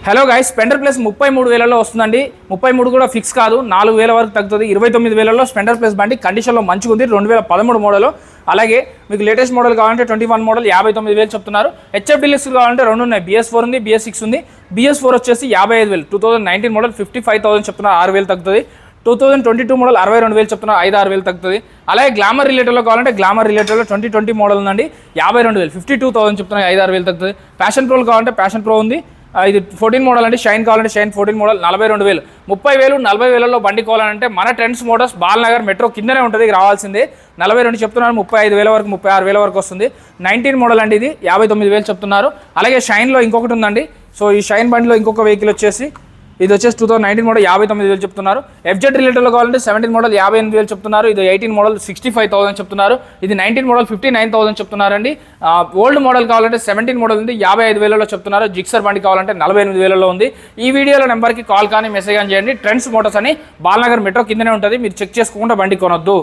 Hello guys, స్పెండర్ plus 33,000లో వస్తుందండి. 33 కూడా fix కాదు, 4,000 వరకు తగ్గుతుంది. 29,000లో స్పెండర్ ప్లస్ బండి కండిషన్లో మంచిగా ఉంది. 2013 మోడల్. అలాగే మీకు లేటెస్ట్ మోడల్ కావాలంటే 21 మోడల్ 59,000 చెప్తున్నారు. హెచ్ఎఫ్ డీలక్స్ కావాలంటే రెండు ఉన్నాయి, BS4 ఉంది, BS6 ఉంది. BS4 వచ్చేసి 55,000. 2019 మోడల్ 55,000 చెప్తున్నారు, 6,000 తగ్గుతుంది. 2022 మోడల్ 62,000 చెప్తున్నారు, 5-6,000 తగ్గుతుంది. అలాగే గ్లామర్ రిలేటెడ్లో కావాలంటే గ్లామర్ రిలేటెడ్లో 2020 మోడల్ ఉందండి, 52,000 52,000 చెప్తున్నారు, 5-6,000 తగ్గుతుంది. ప్యాషన్ ప్రోలో కావాలంటే ప్యాషన్ ప్రో ఉంది, ఇది 14 మోడల్ అండి. షైన్ కావాలంటే షైన్ 14 మోడల్ 42,000. 30,000 40,000లో బండి కావాలంటే మన ట్రెండ్స్ మోటార్స్ బాలనగర్ మెట్రో కిందనే ఉంటుంది, రావాల్సిందే. 42 చెప్తున్నారు, 35,000 వరకు 36,000 వరకు వస్తుంది. 19 మోడల్ అండి, ఇది 59,000 చెప్తున్నారు. అలాగే షైన్లో ఇంకొకటి ఉందండి. సో ఈ షైన్ బండిలో ఇంకొక వెహికల్ వచ్చేసి ఇది వచ్చేసి 2019 మోడల్ 59,000 చెప్తున్నారు. FZ రిలేటెడ్లో కావాలంటే 17 మోడల్ 58,000 చెప్తున్నారు. ఇది 18 మోడల్ 65,000 చెప్తున్నారు. ఇది 19 మోడల్ 59,000 చెప్తున్నారండి. ఓల్డ్ మోడల్ కావాలంటే 17 మోడల్ ఉంది, 55,000లో చెప్తున్నారు. జిక్సర్ బండి కావాలంటే 48,000లో ఉంది. ఈ వీడియోలో నెంబర్కి కాల్ కానీ మెసేజ్ కానీ చేయండి. ట్రెండ్స్ మోటార్స్ అని బాలనగర్ మెట్రో కిందనే ఉంటుంది, మీరు చెక్ చేసుకోకుండా బండి కొనొద్దు.